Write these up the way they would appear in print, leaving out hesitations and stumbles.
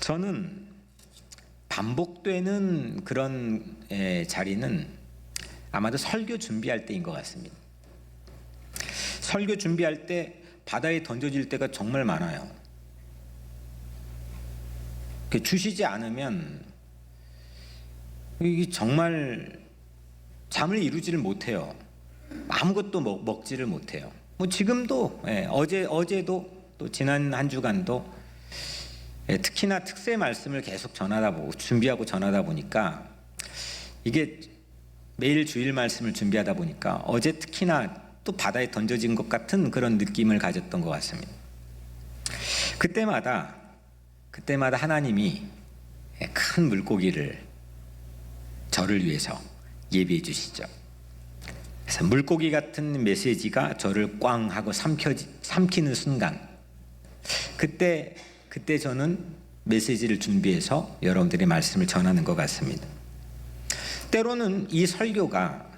저는 반복되는 그런 자리는 아마도 설교 준비할 때인 것 같습니다. 설교 준비할 때 바다에 던져질 때가 정말 많아요. 주시지 않으면 이게 정말 잠을 이루지를 못해요. 아무것도 먹지를 못해요. 뭐 지금도 어제도 또 지난 한 주간도 특히나 특세 말씀을 계속 준비하고 전하다 보니까 이게 매일 주일 말씀을 준비하다 보니까 어제 특히나 또 바다에 던져진 것 같은 그런 느낌을 가졌던 것 같습니다. 그때마다 하나님이 큰 물고기를 저를 위해서 예비해 주시죠. 그래서 물고기 같은 메시지가 저를 꽝 하고 삼키는 순간, 그때 저는 메시지를 준비해서 여러분들의 말씀을 전하는 것 같습니다. 때로는 이 설교가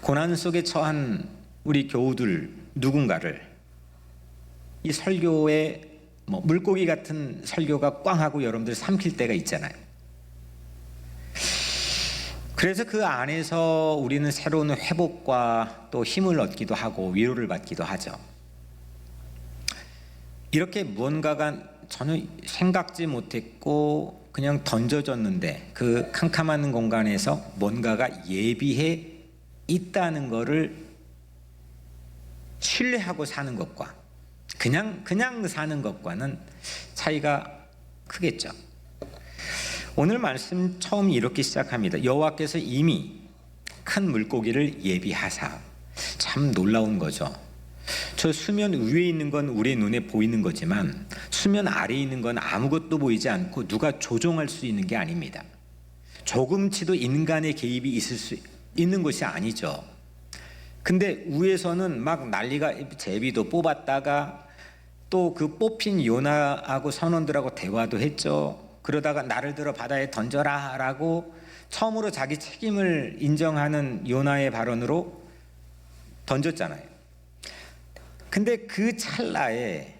고난 속에 처한 우리 교우들 누군가를 이 설교에 물고기 같은 설교가 꽝 하고 여러분들 삼킬 때가 있잖아요. 그래서 그 안에서 우리는 새로운 회복과 또 힘을 얻기도 하고 위로를 받기도 하죠. 이렇게 무언가가 전혀 생각지 못했고 그냥 던져졌는데 그 캄캄한 공간에서 뭔가가 예비해 있다는 것을 신뢰하고 사는 것과 그냥 사는 것과는 차이가 크겠죠. 오늘 말씀 처음 이렇게 시작합니다. 여호와께서 이미 큰 물고기를 예비하사. 참 놀라운 거죠. 저 수면 위에 있는 건 우리 눈에 보이는 거지만 수면 아래에 있는 건 아무것도 보이지 않고 누가 조종할 수 있는 게 아닙니다. 조금치도 인간의 개입이 있을 수 있는 것이 아니죠. 근데 위에서는 막 난리가, 제비도 뽑았다가 또 그 뽑힌 요나하고 선원들하고 대화도 했죠. 그러다가 나를 들어 바다에 던져라 라고 처음으로 자기 책임을 인정하는 요나의 발언으로 던졌잖아요. 근데 그 찰나에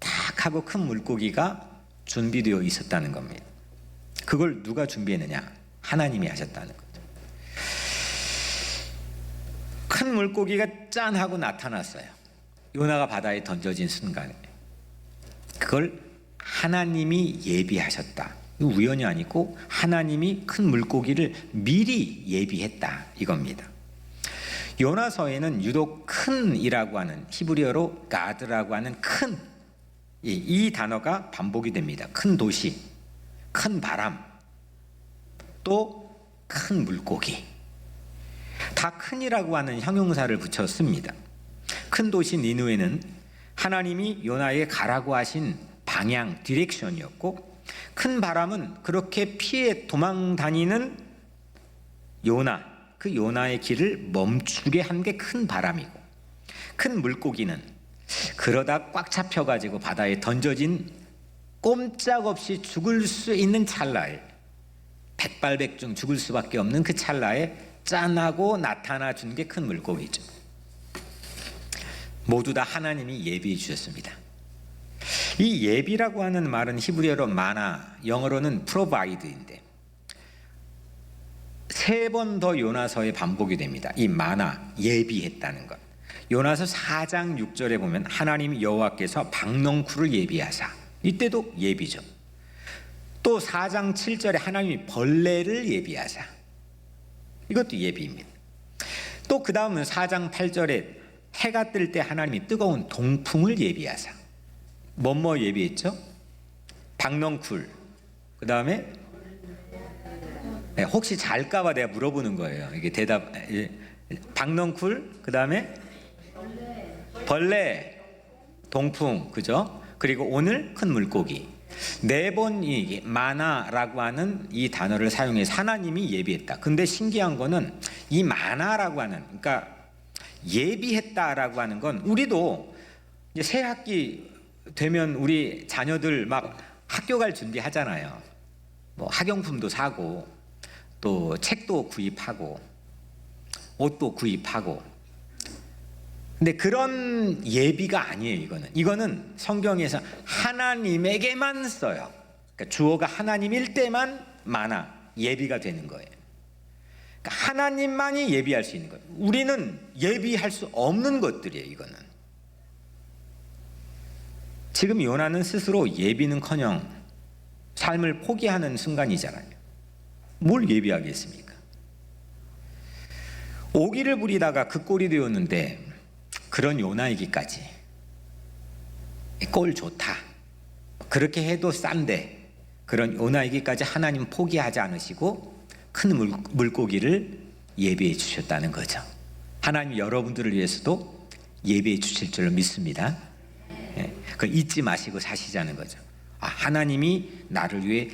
탁 하고 큰 물고기가 준비되어 있었다는 겁니다. 그걸 누가 준비했느냐? 하나님이 하셨다는 거죠. 큰 물고기가 짠 하고 나타났어요. 요나가 바다에 던져진 순간에. 그걸 하나님이 예비하셨다. 우연이 아니고 하나님이 큰 물고기를 미리 예비했다 이겁니다. 요나서에는 유독 큰이라고 하는 히브리어로 가드라고 하는 큰, 이 단어가 반복이 됩니다. 큰 도시, 큰 바람, 또 큰 물고기, 다 큰이라고 하는 형용사를 붙여 씁니다. 큰 도시 니느웨는 하나님이 요나에게 가라고 하신 방향, 디렉션이었고, 큰 바람은 그렇게 피해 도망 다니는 요나, 그 요나의 길을 멈추게 한 게 큰 바람이고, 큰 물고기는 그러다 꽉 잡혀가지고 바다에 던져진 꼼짝없이 죽을 수 있는 찰나에, 백발백중 죽을 수밖에 없는 그 찰나에 짠하고 나타나 준 게 큰 물고기죠. 모두 다 하나님이 예비해 주셨습니다. 이 예비라고 하는 말은 히브리어로 마나, 영어로는 provide인데 3번 더 요나서에 반복이 됩니다. 이 마나, 예비했다는 것. 요나서 4장 6절에 보면 하나님 여호와께서 박넝쿨을 예비하사. 이때도 예비죠. 또 4장 7절에 하나님이 벌레를 예비하사. 이것도 예비입니다. 또 그 다음은 4장 8절에 해가 뜰 때 하나님이 뜨거운 동풍을 예비하사. 뭐뭐 예비했죠? 박넝쿨. 그 다음에 혹시 잘까봐 내가 물어보는 거예요. 이게 대답. 박넝쿨, 그 다음에 벌레, 동풍, 그죠? 그리고 오늘 큰 물고기. 4번 마나라고 하는 이 단어를 사용해서 하나님이 예비했다. 근데 신기한 거는 이 마나라고 하는, 그러니까 예비했다라고 하는 건 우리도 이제 새 학기 되면 우리 자녀들 막 학교 갈 준비하잖아요. 뭐 학용품도 사고 또 책도 구입하고 옷도 구입하고. 근데 그런 예비가 아니에요. 이거는 성경에서 하나님에게만 써요. 그러니까 주어가 하나님일 때만 만화, 예비가 되는 거예요. 그러니까 하나님만이 예비할 수 있는 거예요. 우리는 예비할 수 없는 것들이에요. 이거는 지금 요나는 스스로 예비는커녕 삶을 포기하는 순간이잖아요. 뭘 예비하겠습니까? 오기를 부리다가 그 꼴이 되었는데 그런 요나이기까지 꼴 좋다, 그렇게 해도 싼데, 그런 요나이기까지 하나님 포기하지 않으시고 큰 물고기를 예비해 주셨다는 거죠. 하나님 여러분들을 위해서도 예비해 주실 줄로 믿습니다. 그걸 잊지 마시고 사시자는 거죠. 하나님이 나를 위해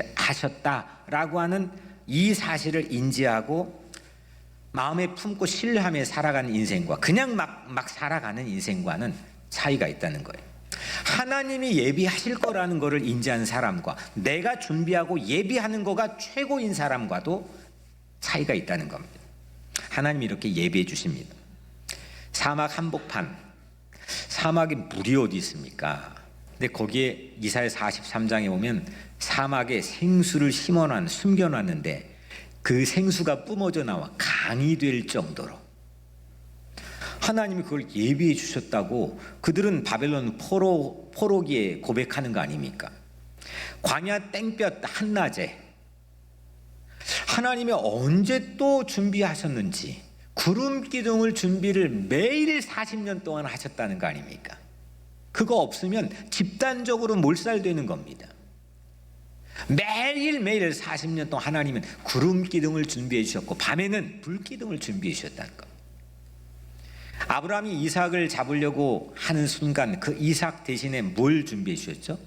예비하셨다라고 하는 이 사실을 인지하고 마음에 품고 신뢰하며 살아가는 인생과 그냥 막 살아가는 인생과는 차이가 있다는 거예요. 하나님이 예비하실 거라는 것을 인지하는 사람과 내가 준비하고 예비하는 거가 최고인 사람과도 차이가 있다는 겁니다. 하나님이 이렇게 예비해 주십니다. 사막 한복판, 사막에 물이 어디 있습니까? 근데 거기에 이사야 43장에 보면 사막에 생수를 심어놨, 숨겨놨는데 그 생수가 뿜어져 나와 강이 될 정도로 하나님이 그걸 예비해 주셨다고 그들은 바벨론 포로기에 고백하는 거 아닙니까? 광야 땡볕 한낮에 하나님이 언제 또 준비하셨는지 구름 기둥을 준비를 매일 40년 동안 하셨다는 거 아닙니까? 그거 없으면 집단적으로 몰살되는 겁니다. 매일매일 40년 동안 하나님은 구름 기둥을 준비해 주셨고 밤에는 불 기둥을 준비해 주셨다는 것. 아브라함이 이삭을 잡으려고 하는 순간 그 이삭 대신에 뭘 준비해 주셨죠?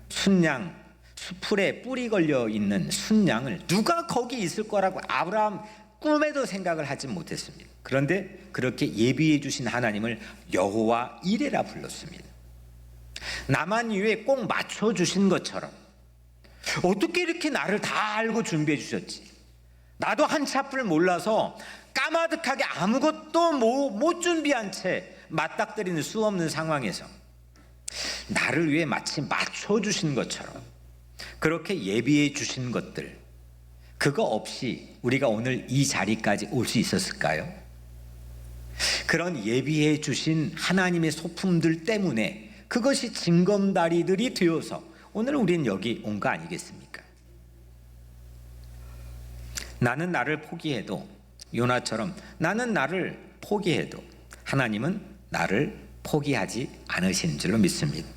순양, 수풀에 뿔이 걸려 있는 순양을 누가 거기 있을 거라고 아브라함 꿈에도 생각을 하지 못했습니다. 그런데 그렇게 예비해 주신 하나님을 여호와 이레라 불렀습니다. 나만 위에 꼭 맞춰주신 것처럼 어떻게 이렇게 나를 다 알고 준비해 주셨지? 나도 한치 앞을 몰라서 까마득하게 아무것도 못 준비한 채 맞닥뜨리는 수 없는 상황에서 나를 위해 마치 맞춰주신 것처럼 그렇게 예비해 주신 것들, 그거 없이 우리가 오늘 이 자리까지 올 수 있었을까요? 그런 예비해 주신 하나님의 소품들 때문에 그것이 징검다리들이 되어서 오늘 우리는 여기 온 거 아니겠습니까? 나는 나를 포기해도, 요나처럼 나는 나를 포기해도 하나님은 나를 포기하지 않으시는 줄로 믿습니다.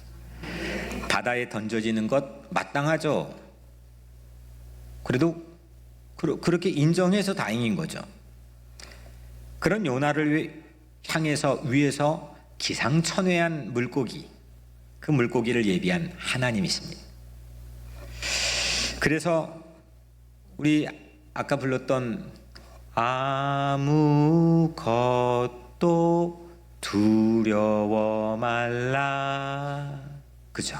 바다에 던져지는 것 마땅하죠. 그래도 그렇게 인정해서 다행인 거죠. 그런 요나를 향해서 위에서 기상천외한 물고기, 그 물고기를 예비한 하나님이십니다. 그래서 우리 아까 불렀던 아무것도 두려워 말라, 그죠?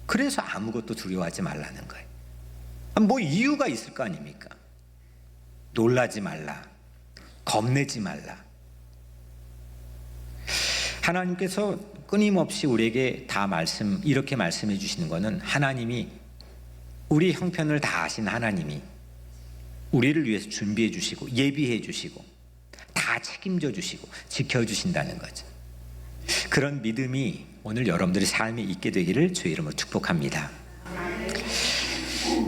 그래서 아무것도 두려워하지 말라는 거예요. 뭐 이유가 있을 거 아닙니까? 놀라지 말라, 겁내지 말라. 하나님께서 끊임없이 우리에게 다 이렇게 말씀해 주시는 것은 하나님이, 우리 형편을 다 아신 하나님이 우리를 위해서 준비해 주시고 예비해 주시고 다 책임져 주시고 지켜주신다는 거죠. 그런 믿음이 오늘 여러분들의 삶에 있게 되기를 주의 이름으로 축복합니다.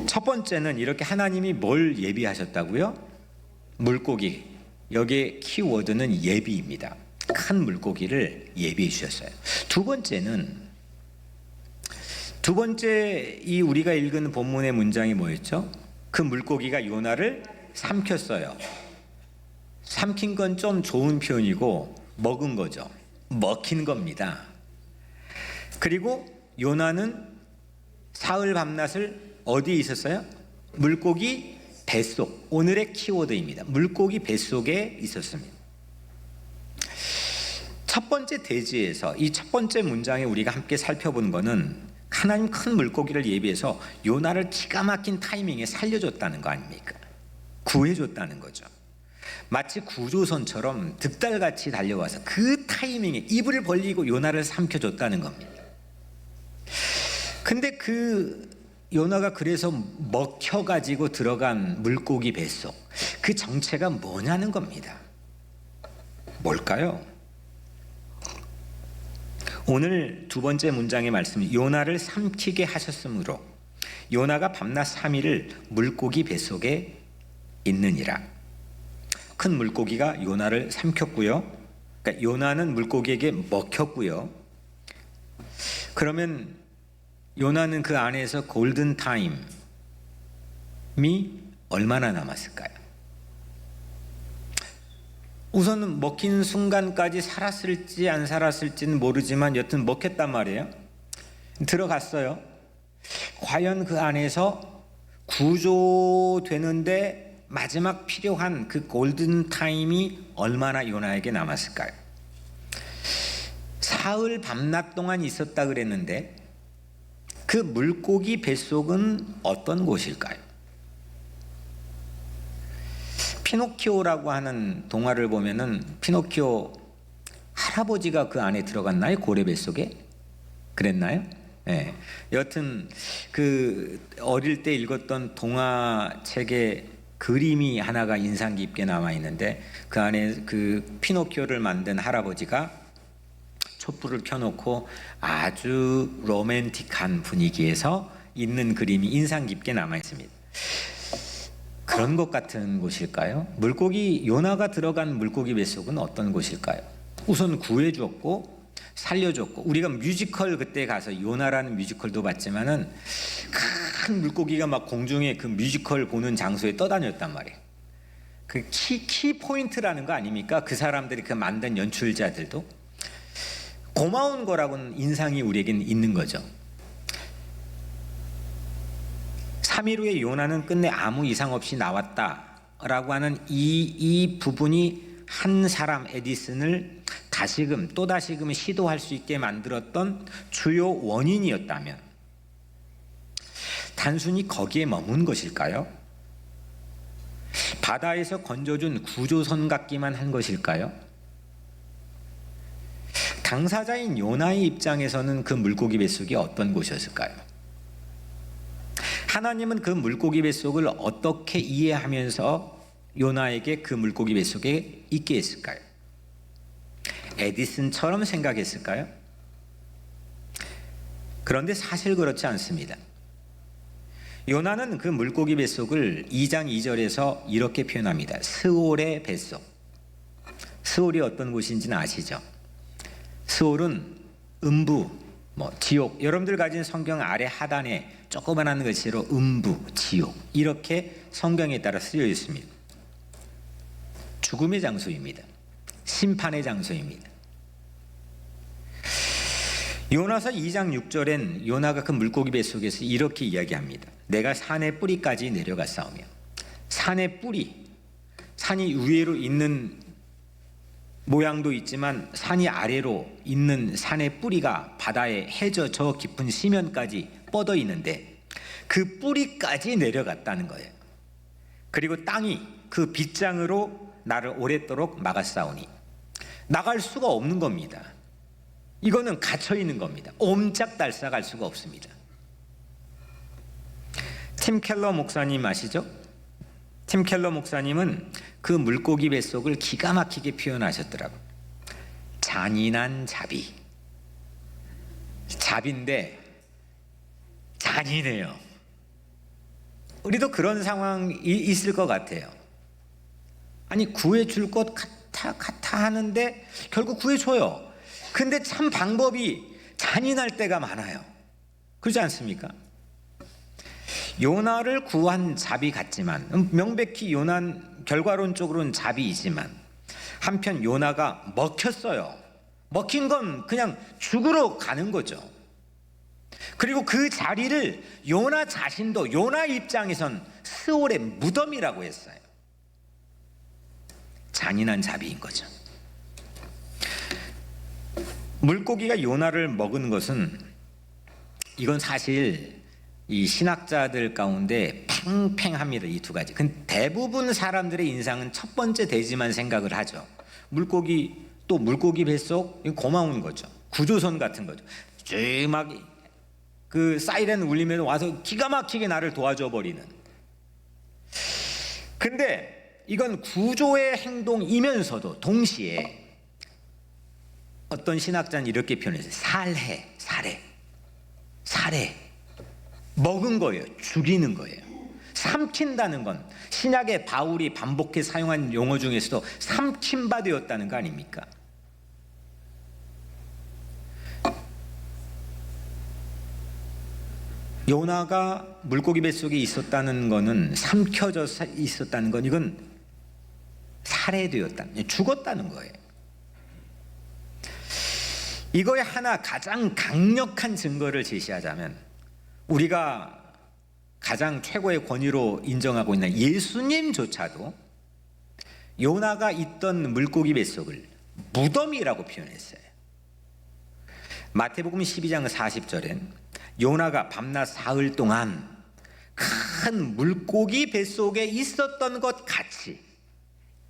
첫 번째는 이렇게 하나님이 뭘 예비하셨다고요? 물고기. 여기에 키워드는 예비입니다. 큰 물고기를 예비해 주셨어요. 두 번째 이 우리가 읽은 본문의 문장이 뭐였죠? 그 물고기가 요나를 삼켰어요. 삼킨 건 좀 좋은 표현이고 먹은 거죠. 먹힌 겁니다. 그리고 요나는 사흘 밤낮을 어디에 있었어요? 물고기 뱃속. 오늘의 키워드입니다. 물고기 뱃속에 있었습니다. 첫 번째 대지에서 이 첫 번째 문장에 우리가 함께 살펴본 거는 하나님 큰 물고기를 예비해서 요나를 기가 막힌 타이밍에 살려줬다는 거 아닙니까? 구해줬다는 거죠. 마치 구조선처럼 득달같이 달려와서 그 타이밍에 입을 벌리고 요나를 삼켜줬다는 겁니다. 근데 그 요나가 그래서 먹혀가지고 들어간 물고기 뱃속, 그 정체가 뭐냐는 겁니다. 뭘까요? 오늘 두 번째 문장의 말씀이 요나를 삼키게 하셨으므로 요나가 밤낮 3일을 물고기 뱃속에 있느니라. 큰 물고기가 요나를 삼켰고요. 그러니까 요나는 물고기에게 먹혔고요. 그러면 요나는 그 안에서 골든 타임이 얼마나 남았을까요? 우선 먹힌 순간까지 살았을지 안 살았을지는 모르지만 여튼 먹혔단 말이에요. 들어갔어요. 과연 그 안에서 구조되는데 마지막 필요한 그 골든 타임이 얼마나 요나에게 남았을까요? 사흘 밤낮 동안 있었다 그랬는데 그 물고기 뱃속은 어떤 곳일까요? 피노키오라고 하는 동화를 보면은 피노키오 할아버지가 그 안에 들어갔나요? 고래 뱃속에? 그랬나요? 네. 여튼 그 어릴 때 읽었던 동화책에 그림이 하나가 인상 깊게 남아 있는데 그 안에 그 피노키오를 만든 할아버지가 촛불을 켜놓고 아주 로맨틱한 분위기에서 있는 그림이 인상 깊게 남아 있습니다. 그런 것 같은 곳일까요? 물고기 요나가 들어간 물고기 뱃속은 어떤 곳일까요? 우선 구해줬고 살려줬고, 우리가 뮤지컬 그때 가서 요나라는 뮤지컬도 봤지만은 큰 물고기가 막 공중에 그 뮤지컬 보는 장소에 떠다녔단 말이에요. 그 키 포인트라는 거 아닙니까? 그 사람들이 그 만든 연출자들도 고마운 거라고는 인상이 우리에게는 있는 거죠. 3일 후에 요나는 끝내 아무 이상 없이 나왔다라고 하는 이 부분이 한 사람 에디슨을 또다시금 시도할 수 있게 만들었던 주요 원인이었다면 단순히 거기에 머문 것일까요? 바다에서 건져준 구조선 같기만 한 것일까요? 당사자인 요나의 입장에서는 그 물고기 뱃속이 어떤 곳이었을까요? 하나님은 그 물고기 뱃속을 어떻게 이해하면서 요나에게 그 물고기 뱃속에 있게 했을까요? 에디슨처럼 생각했을까요? 그런데 사실 그렇지 않습니다. 요나는 그 물고기 뱃속을 2장 2절에서 이렇게 표현합니다. 스올의 뱃속. 스올이 어떤 곳인지는 아시죠? 스올은 음부, 지옥. 여러분들 가진 성경 아래 하단에 조그만한 글씨로 음부, 지옥 이렇게 성경에 따라 쓰여 있습니다. 죽음의 장소입니다. 심판의 장소입니다. 요나서 2장 6절엔 요나가 그 물고기 뱃속에서 이렇게 이야기합니다. 내가 산의 뿌리까지 내려갔사오며. 산의 뿌리, 산이 위로 있는 모양도 있지만 산이 아래로 있는 산의 뿌리가 바다에 해저 저 깊은 심연까지 뻗어 있는데 그 뿌리까지 내려갔다는 거예요. 그리고 땅이 그 빗장으로 나를 오랫도록 막았사오니 나갈 수가 없는 겁니다. 이거는 갇혀 있는 겁니다. 옴짝달싹할 수가 없습니다. 팀 켈러 목사님 아시죠? 팀 켈러 목사님은 그 물고기 뱃속을 기가 막히게 표현하셨더라고요. 잔인한 자비. 자비인데 잔인해요. 우리도 그런 상황이 있을 것 같아요. 아니 구해줄 것 같아 하는데 결국 구해줘요. 근데 참 방법이 잔인할 때가 많아요. 그렇지 않습니까? 요나를 구한 자비 같지만 명백히 요나는 결과론적으로는 자비이지만 한편 요나가 먹혔어요. 먹힌 건 그냥 죽으러 가는 거죠. 그리고 그 자리를 요나 자신도 요나 입장에선 스올의 무덤이라고 했어요. 잔인한 자비인 거죠. 물고기가 요나를 먹은 것은 이건 사실 이 신학자들 가운데 팽팽합니다. 이 두 가지. 근데 대부분 사람들의 인상은 첫 번째 되지만 생각을 하죠. 물고기 뱃속 고마운 거죠. 구조선 같은 거죠. 막 그 사이렌 울리면 와서 기가 막히게 나를 도와줘 버리는. 근데 이건 구조의 행동이면서도 동시에 어떤 신학자는 이렇게 표현했어요. 살해. 먹은 거예요. 죽이는 거예요. 삼킨다는 건 신약의 바울이 반복해 사용한 용어 중에서도 삼킨바 되었다는 거 아닙니까? 요나가 물고기 뱃속에 있었다는 거는 삼켜져 있었다는 건 이건 살해되었다는, 죽었다는 거예요. 이거에 하나 가장 강력한 증거를 제시하자면 우리가 가장 최고의 권위로 인정하고 있는 예수님조차도 요나가 있던 물고기 뱃속을 무덤이라고 표현했어요. 마태복음 12장 40절엔 요나가 밤낮 사흘 동안 큰 물고기 뱃속에 있었던 것 같이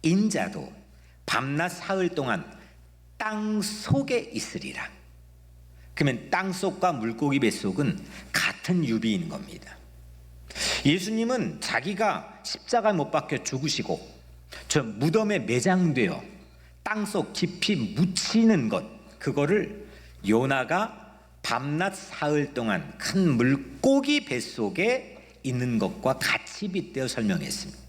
인자도 밤낮 사흘 동안 땅 속에 있으리라. 그러면 땅 속과 물고기 뱃속은 같은 유비인 겁니다. 예수님은 자기가 십자가에 못 박혀 죽으시고 저 무덤에 매장되어 땅속 깊이 묻히는 것, 그거를 요나가 밤낮 사흘 동안 큰 물고기 뱃속에 있는 것과 같이 빗대어 설명했습니다.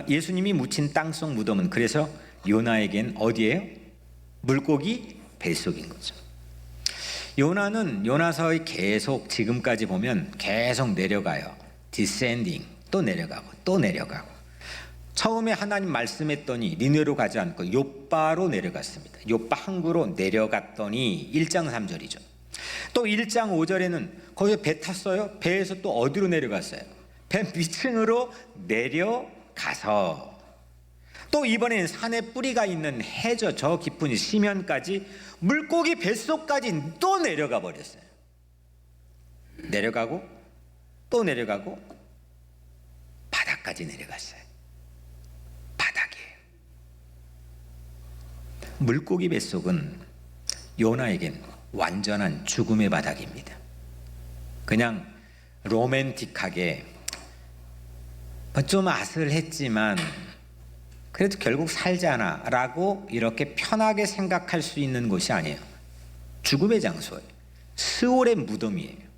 예수님이 묻힌 땅속 무덤은 그래서 요나에겐 어디예요? 물고기 뱃속인 거죠. 요나는 요나서의 계속 지금까지 보면 계속 내려가요. descending, 또 내려가고 또 내려가고. 처음에 하나님 말씀했더니 니느웨로 가지 않고 욥바로 내려갔습니다. 욥바 항구로 내려갔더니 1장 3절이죠. 또 1장 5절에는 거기서 배 탔어요. 배에서 또 어디로 내려갔어요? 배 밑층으로 내려가서 또 이번엔 산에 뿌리가 있는 해저 저 깊은 시면까지 물고기 뱃속까지 또 내려가 버렸어요. 내려가고 또 내려가고 바닥까지 내려갔어요. 바닥이에요. 물고기 뱃속은 요나에겐 완전한 죽음의 바닥입니다. 그냥 로맨틱하게 좀 아슬했지만 그래도 결국 살잖아 라고 이렇게 편하게 생각할 수 있는 곳이 아니에요. 죽음의 장소예요. 스올의 무덤이에요.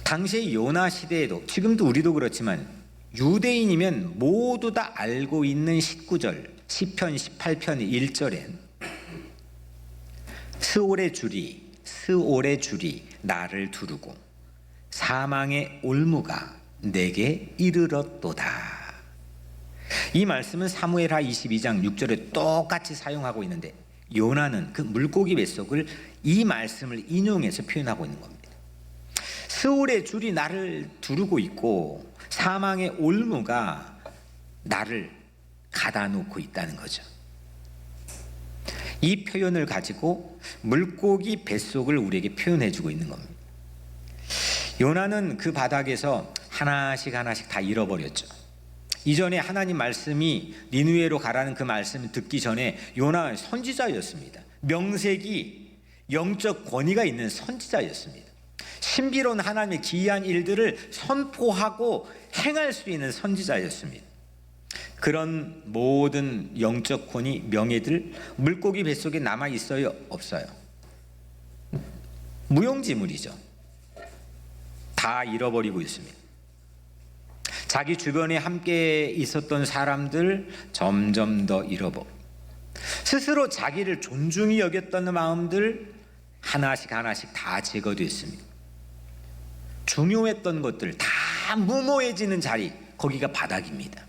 당시의 요나 시대에도, 지금도 우리도 그렇지만 유대인이면 모두 다 알고 있는 19절 시편 18편 1절엔 스올의 줄이 나를 두르고 사망의 올무가 내게 이르렀도다. 이 말씀은 사무엘하 22장 6절에 똑같이 사용하고 있는데 요나는 그 물고기 뱃속을 이 말씀을 인용해서 표현하고 있는 겁니다. 스올의 줄이 나를 두르고 있고 사망의 올무가 나를 가다놓고 있다는 거죠. 이 표현을 가지고 물고기 뱃속을 우리에게 표현해주고 있는 겁니다. 요나는 그 바닥에서 하나씩 다 잃어버렸죠. 이전에 하나님 말씀이 니느웨로 가라는 그 말씀을 듣기 전에 요나 선지자였습니다. 명색이 영적 권위가 있는 선지자였습니다. 신비로운 하나님의 기이한 일들을 선포하고 행할 수 있는 선지자였습니다. 그런 모든 영적 권위, 명예들 물고기 뱃속에 남아 있어요? 없어요? 무용지물이죠. 다 잃어버리고 있습니다. 자기 주변에 함께 있었던 사람들 점점 더 잃어버리고 스스로 자기를 존중히 여겼던 마음들 하나씩 다 제거됐습니다. 중요했던 것들 다 무모해지는 자리, 거기가 바닥입니다.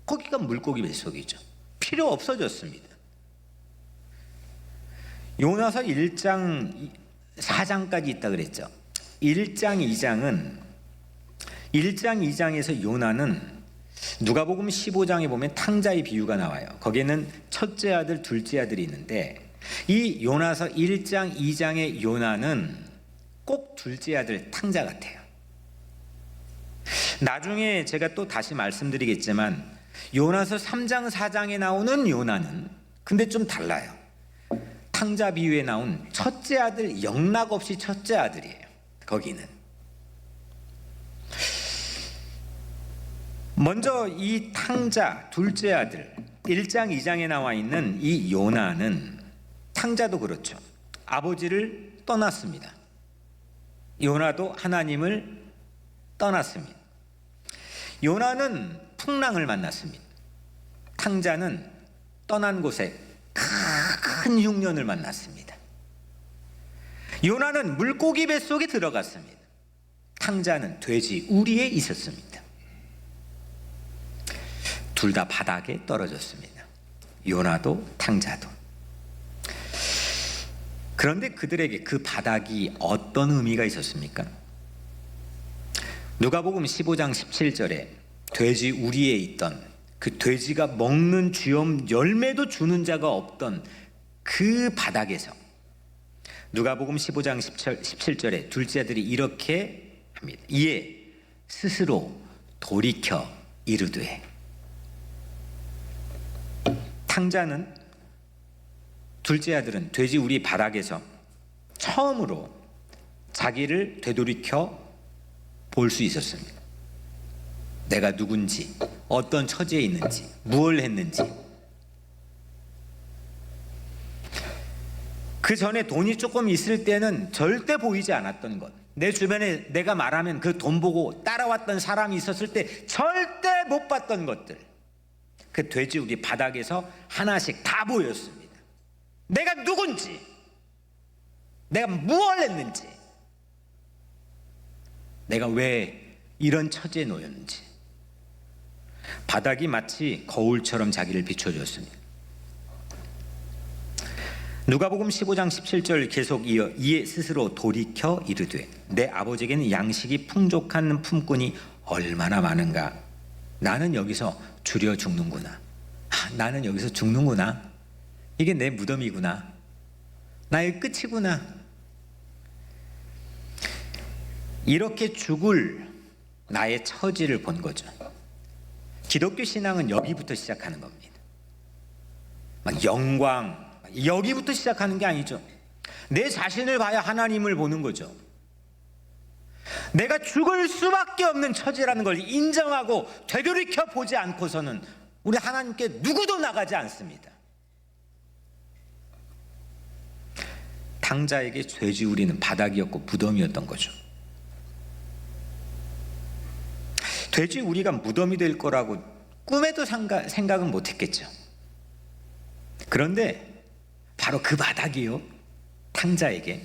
거기가 물고기 뱃속이죠. 필요 없어졌습니다. 요나서 1장 4장까지 있다 그랬죠. 1장 2장에서 요나는 누가복음 15장에 보면 탕자의 비유가 나와요. 거기에는 첫째 아들, 둘째 아들이 있는데 이 요나서 1장, 2장의 요나는 꼭 둘째 아들 탕자 같아요. 나중에 제가 또 다시 말씀드리겠지만 요나서 3장, 4장에 나오는 요나는 근데 좀 달라요. 탕자 비유에 나온 첫째 아들, 영락 없이 첫째 아들이에요. 거기는 먼저 이 탕자 둘째 아들 1장 2장에 나와 있는 이 요나는, 탕자도 그렇죠, 아버지를 떠났습니다. 요나도 하나님을 떠났습니다. 요나는 풍랑을 만났습니다. 탕자는 떠난 곳에 큰 흉년을 만났습니다. 요나는 물고기 뱃속에 들어갔습니다. 탕자는 돼지 우리에 있었습니다. 둘 다 바닥에 떨어졌습니다. 요나도 탕자도. 그런데 그들에게 그 바닥이 어떤 의미가 있었습니까? 누가복음 15장 17절에 돼지 우리에 있던, 그 돼지가 먹는 쥐엄 열매도 주는 자가 없던 그 바닥에서 누가복음 15장 17절에 둘째 아들이 이렇게 합니다. 이에 스스로 돌이켜 이르되. 탕자는, 둘째 아들은 돼지 우리 바닥에서 처음으로 자기를 되돌이켜 볼 수 있었습니다. 내가 누군지, 어떤 처지에 있는지, 무엇을 했는지. 그 전에 돈이 조금 있을 때는 절대 보이지 않았던 것, 내 주변에 내가 말하면 그 돈 보고 따라왔던 사람이 있었을 때 절대 못 봤던 것들, 그 돼지 우리 바닥에서 하나씩 다 보였습니다. 내가 누군지, 내가 무엇을 했는지, 내가 왜 이런 처지에 놓였는지. 바닥이 마치 거울처럼 자기를 비춰줬습니다. 누가복음 15장 17절 계속 이어 이에 스스로 돌이켜 이르되 내 아버지에게는 양식이 풍족한 품꾼이 얼마나 많은가. 나는 여기서 줄여 죽는구나. 나는 여기서 죽는구나. 이게 내 무덤이구나. 나의 끝이구나. 이렇게 죽을 나의 처지를 본 거죠. 기독교 신앙은 여기부터 시작하는 겁니다. 막 영광, 여기부터 시작하는 게 아니죠. 내 자신을 봐야 하나님을 보는 거죠. 내가 죽을 수밖에 없는 처지라는 걸 인정하고 되돌이켜 보지 않고서는 우리 하나님께 누구도 나가지 않습니다. 탕자에게 돼지우리는 바닥이었고 무덤이었던 거죠. 돼지우리가 무덤이 될 거라고 꿈에도 생각은 못했겠죠. 그런데 바로 그 바닥이요, 탕자에게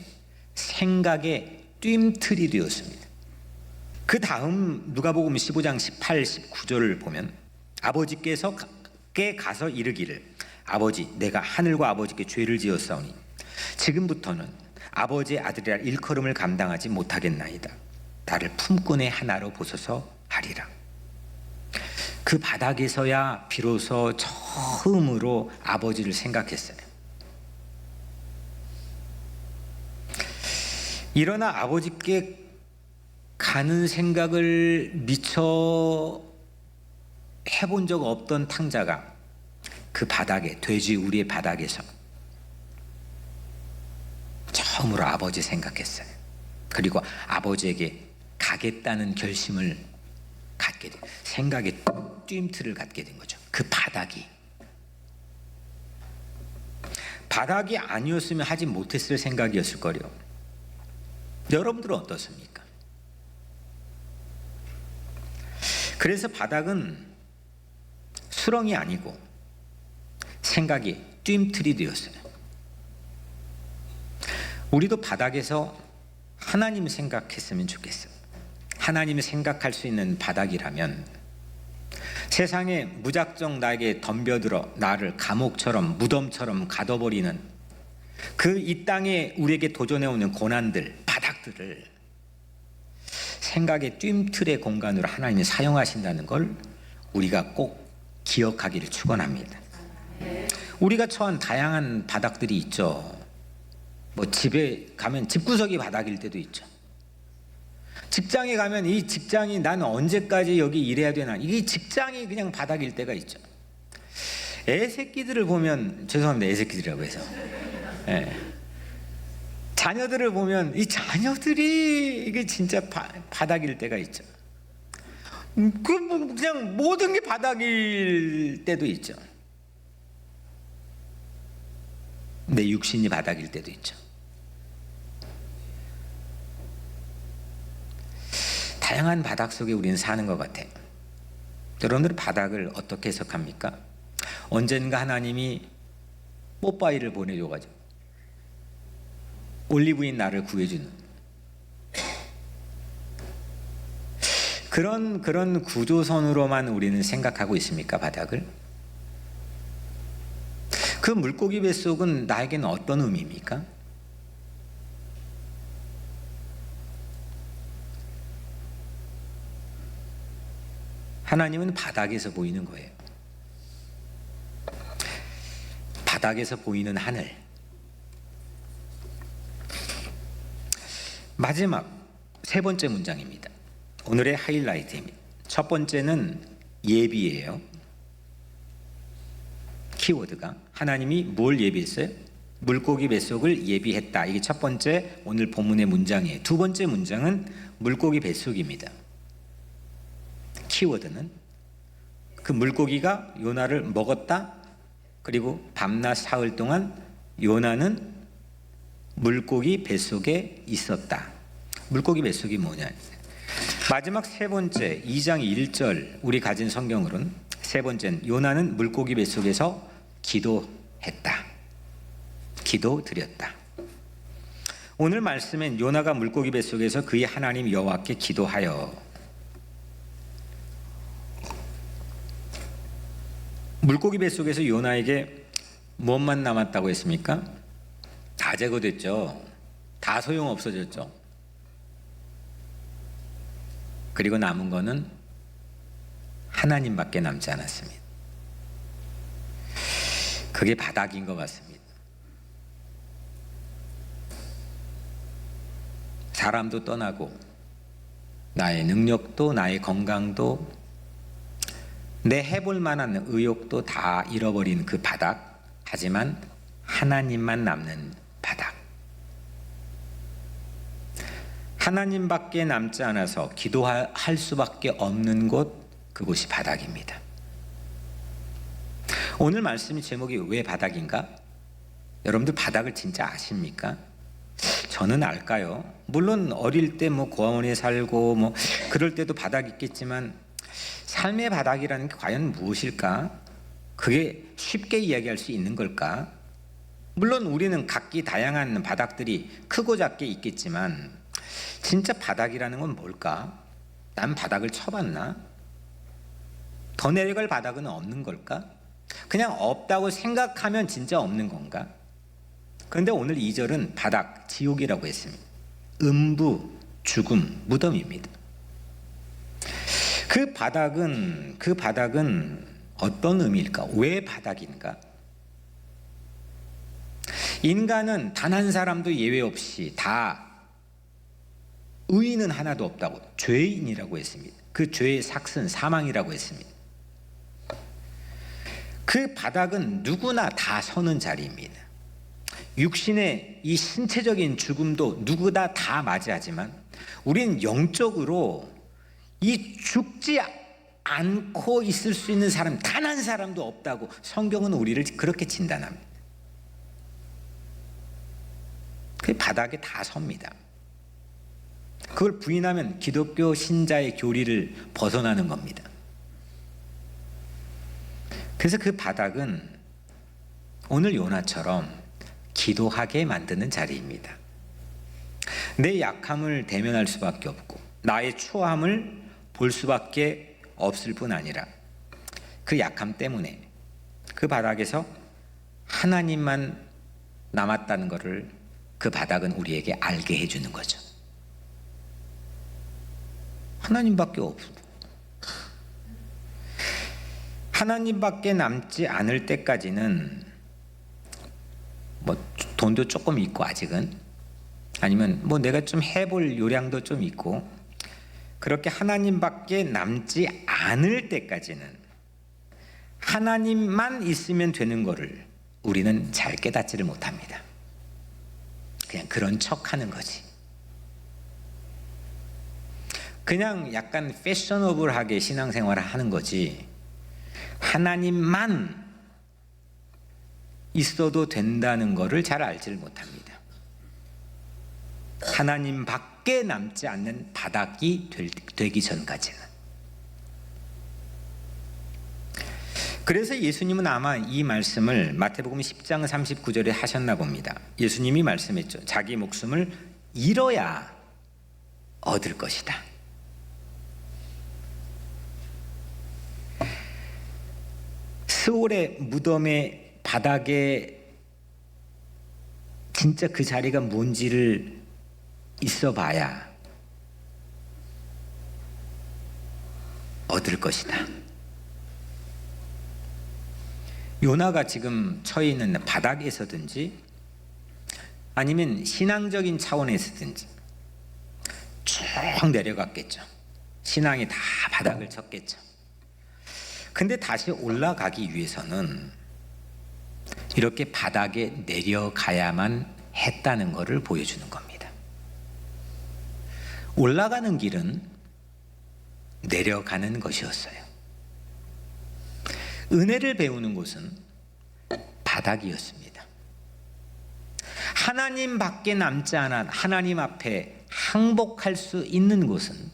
생각의 뜀틀이 되었습니다. 그 다음 누가복음 15장 18, 19절을 보면 아버지께서 가서 이르기를 아버지 내가 하늘과 아버지께 죄를 지었사오니 지금부터는 아버지의 아들이라 일컬음을 감당하지 못하겠나이다. 나를 품꾼의 하나로 보소서 하리라. 그 바닥에서야 비로소 처음으로 아버지를 생각했어요. 일어나 아버지께 가는 생각을 미처 해본 적 없던 탕자가 그 바닥에, 돼지 우리의 바닥에서 처음으로 아버지 생각했어요. 그리고 아버지에게 가겠다는 결심을 갖게 된, 생각의 뜀틀을 갖게 된 거죠. 그 바닥이 아니었으면 하지 못했을 생각이었을 거요. 여러분들은 어떻습니까? 그래서 바닥은 수렁이 아니고 생각이 뜀틀이 되었어요. 우리도 바닥에서 하나님 생각했으면 좋겠어요. 하나님을 생각할 수 있는 바닥이라면 세상에 무작정 나에게 덤벼들어 나를 감옥처럼 무덤처럼 가둬버리는 그 이 땅에 우리에게 도전해오는 고난들, 바닥들을 생각의 뜀틀의 공간으로 하나님이 사용하신다는 걸 우리가 꼭 기억하기를 축원합니다. 우리가 처한 다양한 바닥들이 있죠. 뭐 집에 가면 집구석이 바닥일 때도 있죠. 직장에 가면 이 직장이 나는 언제까지 여기 일해야 되나, 이게 직장이 그냥 바닥일 때가 있죠. 애새끼들을 보면, 죄송합니다 애새끼들이라고 해서, 예. 자녀들을 보면 이 자녀들이 이게 진짜 바닥일 때가 있죠. 그냥 모든 게 바닥일 때도 있죠. 내 육신이 바닥일 때도 있죠. 다양한 바닥 속에 우리는 사는 것 같아요. 여러분들 바닥을 어떻게 해석합니까? 언젠가 하나님이 뽀빠이를 보내줘가지고 올리브인 나를 구해주는 그런 구조선으로만 우리는 생각하고 있습니까? 바닥을? 그 물고기 뱃속은 나에게는 어떤 의미입니까? 하나님은 바닥에서 보이는 거예요. 바닥에서 보이는 하늘. 마지막 세 번째 문장입니다. 오늘의 하이라이트입니다. 첫 번째는 예비예요. 키워드가 하나님이 뭘 예비했어요? 물고기 뱃속을 예비했다. 이게 첫 번째 오늘 본문의 문장이에요. 두 번째 문장은 물고기 뱃속입니다. 키워드는 그 물고기가 요나를 먹었다. 그리고 밤낮 사흘 동안 요나는 물고기 뱃속에 있었다. 물고기 뱃속이 뭐냐? 마지막 세 번째 2장 1절 우리 가진 성경으로는 세 번째는 요나는 물고기 뱃속에서 기도했다. 기도드렸다. 오늘 말씀엔 요나가 물고기 뱃속에서 그의 하나님 여호와께 기도하여 물고기 뱃속에서 요나에게 무엇만 남았다고 했습니까? 다 제거됐죠. 다 소용없어졌죠. 그리고 남은 거는 하나님밖에 남지 않았습니다. 그게 바닥인 것 같습니다. 사람도 떠나고 나의 능력도 나의 건강도 내 해볼 만한 의욕도 다 잃어버린 그 바닥. 하지만 하나님만 남는 바닥. 하나님밖에 남지 않아서 기도할 수밖에 없는 곳, 그곳이 바닥입니다. 오늘 말씀의 제목이 왜 바닥인가? 여러분들 바닥을 진짜 아십니까? 저는 알까요? 물론 어릴 때 고아원에 살고 그럴 때도 바닥이 있겠지만 삶의 바닥이라는 게 과연 무엇일까? 그게 쉽게 이야기할 수 있는 걸까? 물론 우리는 각기 다양한 바닥들이 크고 작게 있겠지만 진짜 바닥이라는 건 뭘까? 난 바닥을 쳐봤나? 더 내려갈 바닥은 없는 걸까? 그냥 없다고 생각하면 진짜 없는 건가? 그런데 오늘 2절은 바닥, 지옥이라고 했습니다. 음부, 죽음, 무덤입니다. 그 바닥은 어떤 의미일까? 왜 바닥인가? 인간은 단 한 사람도 예외 없이 다 의인은 하나도 없다고 죄인이라고 했습니다. 그 죄의 삭은 사망이라고 했습니다. 그 바닥은 누구나 다 서는 자리입니다. 육신의 이 신체적인 죽음도 누구나 다 맞이하지만 우리는 영적으로 이 죽지 않고 있을 수 있는 사람 단 한 사람도 없다고 성경은 우리를 그렇게 진단합니다. 그 바닥에 다 섭니다. 그걸 부인하면 기독교 신자의 교리를 벗어나는 겁니다. 그래서 그 바닥은 오늘 요나처럼 기도하게 만드는 자리입니다. 내 약함을 대면할 수밖에 없고 나의 초함을 볼 수밖에 없을 뿐 아니라 그 약함 때문에 그 바닥에서 하나님만 남았다는 것을 그 바닥은 우리에게 알게 해주는 거죠. 하나님밖에 없고 하나님밖에 남지 않을 때까지는 돈도 조금 있고 아직은 아니면 내가 좀 해볼 요량도 좀 있고 그렇게 하나님밖에 남지 않을 때까지는 하나님만 있으면 되는 거를 우리는 잘 깨닫지를 못합니다. 그냥 그런 척하는 거지. 그냥 약간 패셔너블하게 신앙생활을 하는 거지, 하나님만 있어도 된다는 것을 잘 알지를 못합니다. 하나님 밖에 남지 않는 바닥이 되기 전까지는. 그래서 예수님은 아마 이 말씀을 마태복음 10장 39절에 하셨나 봅니다. 예수님이 말씀했죠. 자기 목숨을 잃어야 얻을 것이다. 스올의 무덤의 바닥에 진짜 그 자리가 뭔지를 있어봐야 얻을 것이다. 요나가 지금 처해 있는 바닥에서든지 아니면 신앙적인 차원에서든지 쭉 내려갔겠죠. 신앙이 다 바닥을 쳤겠죠. 근데 다시 올라가기 위해서는 이렇게 바닥에 내려가야만 했다는 것을 보여주는 겁니다. 올라가는 길은 내려가는 것이었어요. 은혜를 배우는 곳은 바닥이었습니다. 하나님 밖에 남지 않아 하나님 앞에 항복할 수 있는 곳은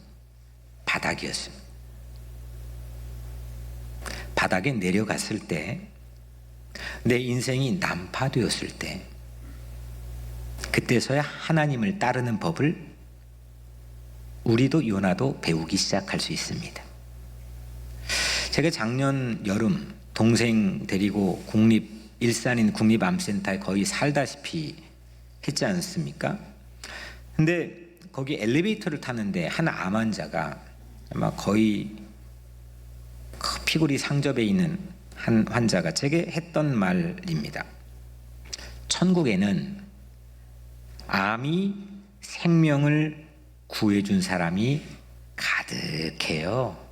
바닥이었습니다. 바닥에 내려갔을 때, 내 인생이 난파되었을 때, 그때서야 하나님을 따르는 법을 우리도 요나도 배우기 시작할 수 있습니다. 제가 작년 여름 동생 데리고 일산인 국립암센터에 거의 살다시피 했지 않습니까? 근데 거기 엘리베이터를 타는데 한 암 환자가 아마 거의 피골이 상접해 있는 한 환자가 제게 했던 말입니다. 천국에는 암이 생명을 구해준 사람이 가득해요.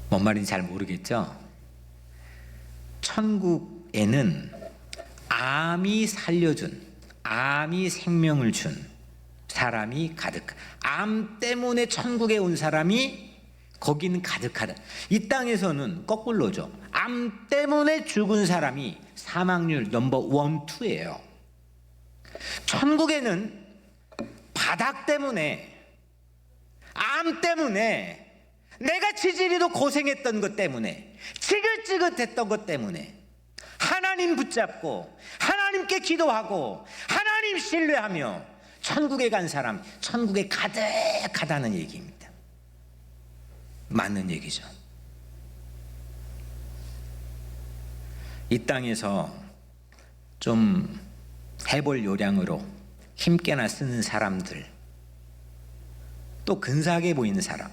뭔 말인지 잘 모르겠죠? 천국에는 암이 살려준, 암이 생명을 준 사람이 암 때문에 천국에 온 사람이 거기는 가득하다. 이 땅에서는 거꾸로죠. 암 때문에 죽은 사람이 사망률 넘버 1, 2예요. 천국에는 바닥 때문에, 암 때문에, 내가 지지리도 고생했던 것 때문에, 지긋지긋했던 것 때문에 하나님 붙잡고 하나님께 기도하고 하나님 신뢰하며 천국에 간 사람, 천국에 가득하다는 얘기입니다. 맞는 얘기죠. 이 땅에서 좀 해볼 요량으로 힘께나 쓰는 사람들, 또 근사하게 보이는 사람,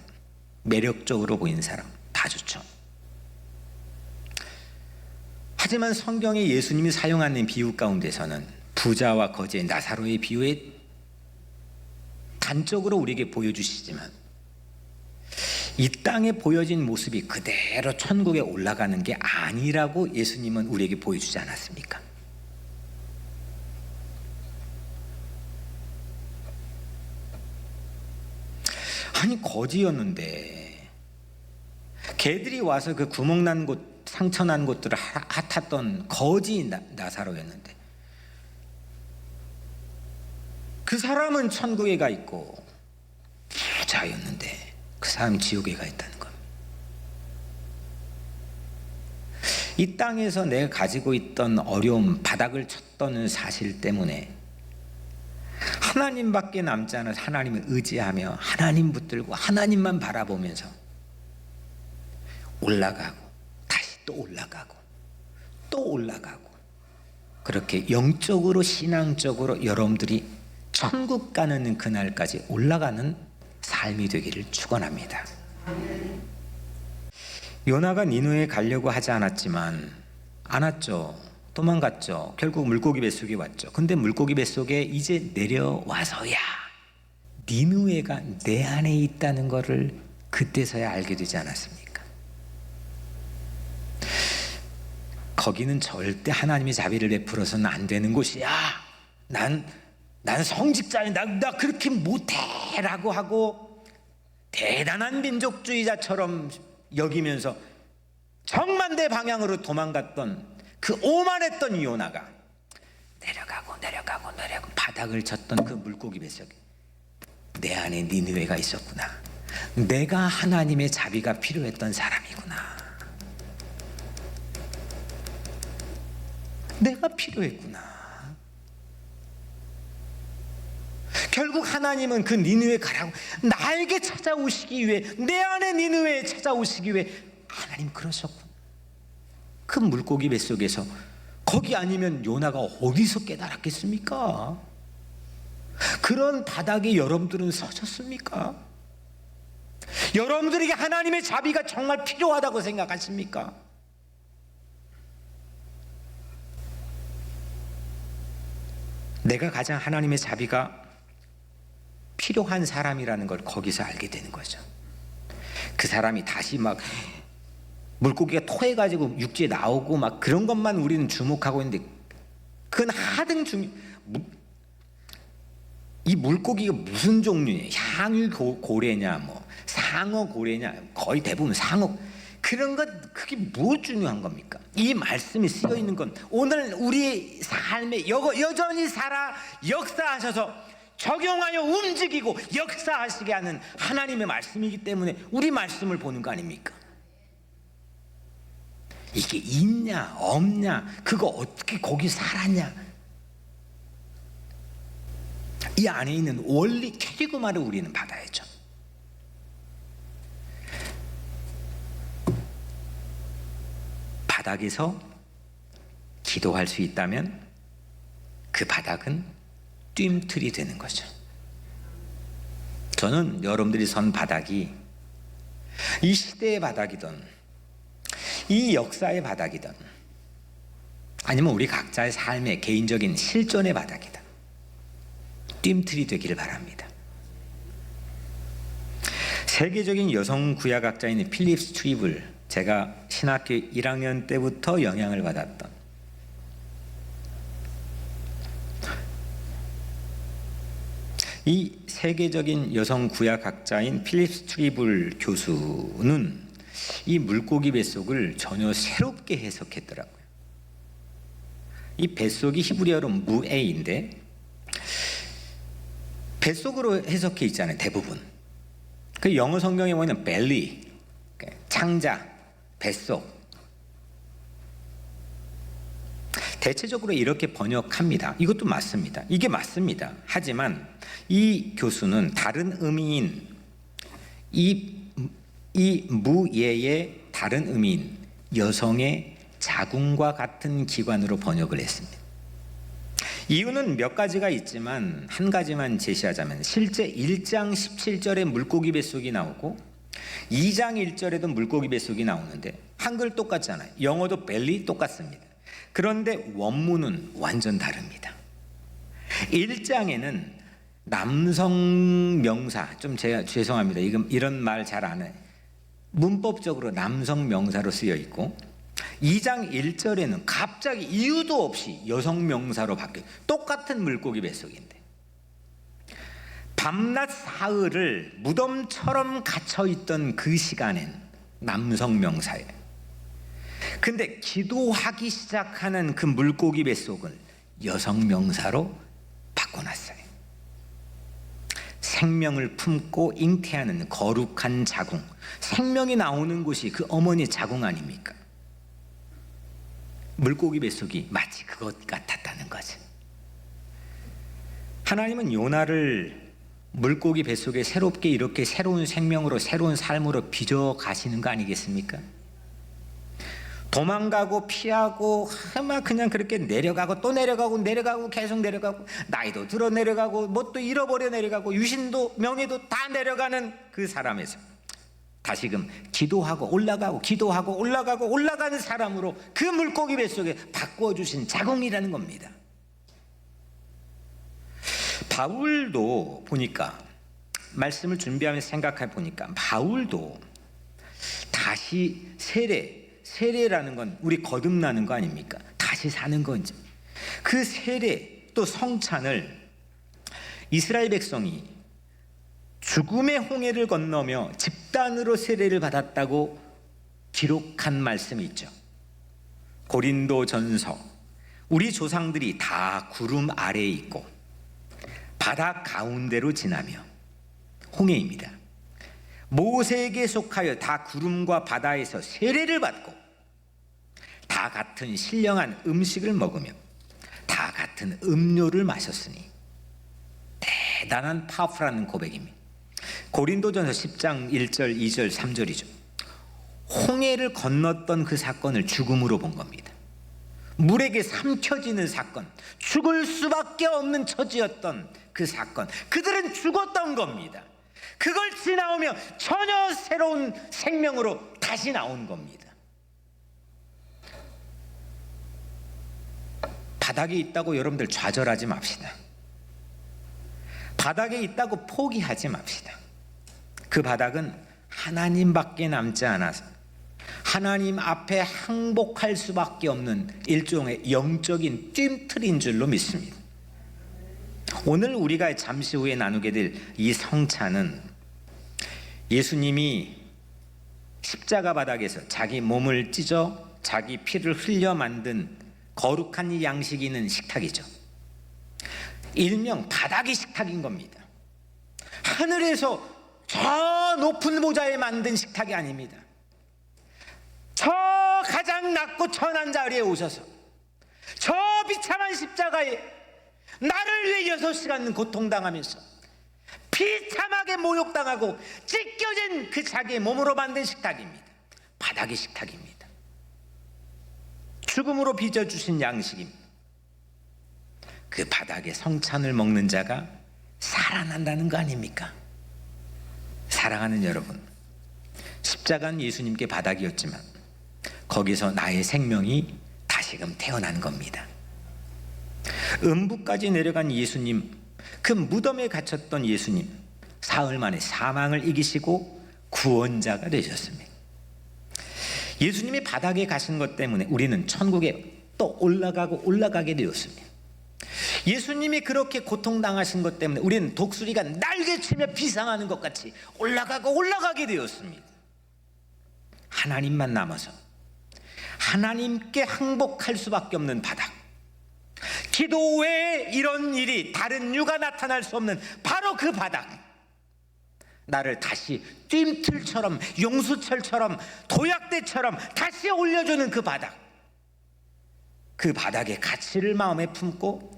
매력적으로 보이는 사람 다 좋죠. 하지만 성경에 예수님이 사용하는 비유 가운데서는 부자와 거지의 나사로의 비유에 단적으로 우리에게 보여주시지만 이 땅에 보여진 모습이 그대로 천국에 올라가는 게 아니라고 예수님은 우리에게 보여주지 않았습니까? 아니, 거지였는데 개들이 와서 그 구멍난 곳, 상처난 곳들을 핥았던 거지 나사로였는데 그 사람은 천국에 가 있고 부자였는데 그 사람 지옥에 가 있다는 겁니다. 이 땅에서 내가 가지고 있던 어려움, 바닥을 쳤던 사실 때문에 하나님밖에 남지 않아서 하나님을 의지하며 하나님 붙들고 하나님만 바라보면서 올라가고 다시 또 올라가고 또 올라가고, 그렇게 영적으로 신앙적으로 여러분들이 천국 가는 그날까지 올라가는 삶이 되기를 축원합니다. 요나가 니느웨에 가려고 하지 않았지만 안 왔죠. 도망갔죠. 결국 물고기 뱃속에 왔죠. 근데 물고기 뱃속에 이제 내려와서야 니느웨가 내 안에 있다는 것을 그때서야 알게 되지 않았습니까? 거기는 절대 하나님의 자비를 베풀어서는 안 되는 곳이야 난 성직자야, 나 그렇게 못해라고 하고 대단한 민족주의자처럼 여기면서 정반대 방향으로 도망갔던 그 오만했던 요나가 내려가고 바닥을 쳤던 그 물고기 뱃속에 내 안에 니느웨가 있었구나. 내가 하나님의 자비가 필요했던 사람이구나. 내가 필요했구나. 결국 하나님은 그 니느웨 가라고 나에게 찾아오시기 위해, 내 안에 니느웨에 찾아오시기 위해 하나님 그러셨구나. 그 물고기 뱃속에서 거기 아니면 요나가 어디서 깨달았겠습니까? 그런 바닥에 여러분들은 서셨습니까? 여러분들에게 하나님의 자비가 정말 필요하다고 생각하십니까? 내가 가장 하나님의 자비가 필요한 사람이라는 걸 거기서 알게 되는 거죠. 그 사람이 다시 막 물고기가 토해가지고 육지에 나오고 막 그런 것만 우리는 주목하고 있는데, 그건 하등 이 물고기가 무슨 종류냐, 향유 고래냐, 뭐 상어 고래냐, 거의 대부분 상어, 그런 것 그게 뭐 중요한 겁니까? 이 말씀이 쓰여 있는 건 오늘 우리의 삶에 여전히 살아 역사하셔서 적용하여 움직이고 역사하시게 하는 하나님의 말씀이기 때문에 우리 말씀을 보는 거 아닙니까? 이게 있냐 없냐, 그거 어떻게 거기 살았냐, 이 안에 있는 원리 캐리그마를 우리는 받아야죠. 바닥에서 기도할 수 있다면 그 바닥은 뜀틀이 되는 거죠. 저는 여러분들이 선 바닥이 이 시대의 바닥이든 이 역사의 바닥이든 아니면 우리 각자의 삶의 개인적인 실존의 바닥이든 뜀틀이 되기를 바랍니다. 세계적인 여성 구약학자인 필립 스트리블, 제가 신학교 1학년 때부터 영향을 받았던 이 세계적인 여성 구약학자인 필립 스트리블 교수는 이 물고기 뱃속을 전혀 새롭게 해석했더라고요. 이 뱃속이 히브리어로 무에인데 뱃속으로 해석해 있잖아요, 대부분. 그 영어 성경에 보면 belly, 창자, 뱃속. 대체적으로 이렇게 번역합니다. 이것도 맞습니다. 이게 맞습니다. 하지만 이 교수는 다른 의미인 이 무예의 다른 의미인 여성의 자궁과 같은 기관으로 번역을 했습니다. 이유는 몇 가지가 있지만 한 가지만 제시하자면, 실제 1장 17절에 물고기 뱃속이 나오고 2장 1절에도 물고기 뱃속이 나오는데 한글 똑같잖아요. 영어도 벨리 똑같습니다. 그런데 원문은 완전 다릅니다. 1장에는 남성 명사, 좀 제가 죄송합니다. 이런 말 잘 안 해요. 문법적으로 남성 명사로 쓰여 있고 2장 1절에는 갑자기 이유도 없이 여성 명사로 바뀌어요. 똑같은 물고기 뱃속인데 밤낮 사흘을 무덤처럼 갇혀있던 그 시간엔 남성 명사예요. 근데 기도하기 시작하는 그 물고기 뱃속을 여성 명사로 바꿔놨어요. 생명을 품고 잉태하는 거룩한 자궁, 생명이 나오는 곳이 그 어머니 자궁 아닙니까? 물고기 뱃속이 마치 그것 같았다는 거죠. 하나님은 요나를 물고기 뱃속에 새롭게 이렇게 새로운 생명으로, 새로운 삶으로 빚어 가시는 거 아니겠습니까? 도망가고 피하고 막 그냥 그렇게 내려가고 또 내려가고 계속 내려가고, 나이도 들어 내려가고 뭣도 잃어버려 내려가고 유신도 명예도 다 내려가는 그 사람에서 다시금 기도하고 올라가고 기도하고 올라가고 올라가는 사람으로 그 물고기 뱃속에 바꿔주신 자궁이라는 겁니다. 바울도 보니까, 말씀을 준비하면서 생각해 보니까 바울도 다시 세례라는 건 우리 거듭나는 거 아닙니까? 다시 사는 건지, 그 세례, 또 성찬을 이스라엘 백성이 죽음의 홍해를 건너며 집단으로 세례를 받았다고 기록한 말씀이 있죠. 고린도전서, 우리 조상들이 다 구름 아래에 있고 바다 가운데로 지나며, 홍해입니다. 모세에게 속하여 다 구름과 바다에서 세례를 받고 다 같은 신령한 음식을 먹으며 다 같은 음료를 마셨으니, 대단한 파워풀한 고백입니다. 고린도전서 10장 1절 2절 3절이죠. 홍해를 건넜던 그 사건을 죽음으로 본 겁니다. 물에게 삼켜지는 사건, 죽을 수밖에 없는 처지였던 그 사건, 그들은 죽었던 겁니다. 그걸 지나오며 전혀 새로운 생명으로 다시 나온 겁니다. 바닥에 있다고 여러분들 좌절하지 맙시다. 바닥에 있다고 포기하지 맙시다. 그 바닥은 하나님밖에 남지 않아서 하나님 앞에 항복할 수밖에 없는 일종의 영적인 뜀틀인 줄로 믿습니다. 오늘 우리가 잠시 후에 나누게 될 이 성찬은 예수님이 십자가 바닥에서 자기 몸을 찢어 자기 피를 흘려 만든 거룩한 이 양식이 있는 식탁이죠. 일명 바닥이 식탁인 겁니다. 하늘에서 저 높은 보좌에 만든 식탁이 아닙니다. 저 가장 낮고 천한 자리에 오셔서 저 비참한 십자가에 나를 위해 6시간 고통당하면서 비참하게 모욕당하고 찢겨진 그 자기의 몸으로 만든 식탁입니다. 바닥의 식탁입니다. 죽음으로 빚어주신 양식입니다. 그 바닥에 성찬을 먹는 자가 살아난다는 거 아닙니까? 사랑하는 여러분, 십자가는 예수님께 바닥이었지만 거기서 나의 생명이 다시금 태어난 겁니다. 음부까지 내려간 예수님, 그 무덤에 갇혔던 예수님, 사흘 만에 사망을 이기시고 구원자가 되셨습니다. 예수님이 바닥에 가신 것 때문에 우리는 천국에 또 올라가게 되었습니다. 예수님이 그렇게 고통당하신 것 때문에 우리는 독수리가 날개치며 비상하는 것 같이 올라가게 되었습니다. 하나님만 남아서 하나님께 항복할 수밖에 없는 바닥, 기도 외에 이런 일이 다른 이유가 나타날 수 없는 바로 그 바닥, 나를 다시 뜀틀처럼 용수철처럼 도약대처럼 다시 올려주는 그 바닥, 그 바닥의 가치를 마음에 품고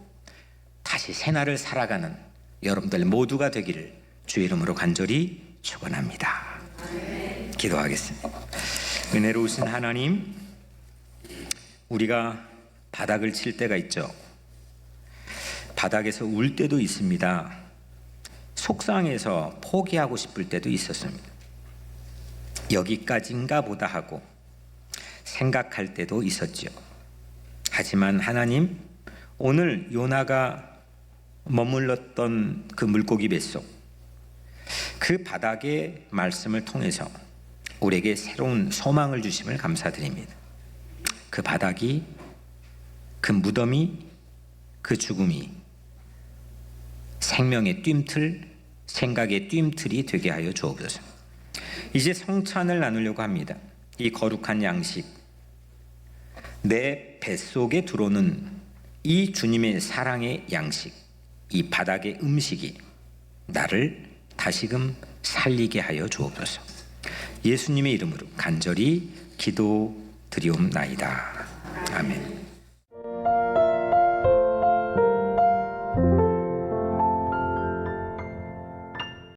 다시 새날을 살아가는 여러분들 모두가 되기를 주의 이름으로 간절히 축원합니다. 기도하겠습니다. 은혜로우신 하나님, 우리가 바닥을 칠 때가 있죠. 바닥에서 울 때도 있습니다. 속상해서 포기하고 싶을 때도 있었습니다. 여기까지인가 보다 하고 생각할 때도 있었죠. 하지만 하나님, 오늘 요나가 머물렀던 그 물고기 뱃속, 그 바닥의 말씀을 통해서 우리에게 새로운 소망을 주심을 감사드립니다. 그 바닥이, 그 무덤이, 그 죽음이 생명의 뜀틀, 생각의 뜀틀이 되게 하여 주옵소서. 이제 성찬을 나누려고 합니다. 이 거룩한 양식, 내 뱃속에 들어오는 이 주님의 사랑의 양식, 이 바닥의 음식이 나를 다시금 살리게 하여 주옵소서. 예수님의 이름으로 간절히 기도드리옵나이다. 아멘.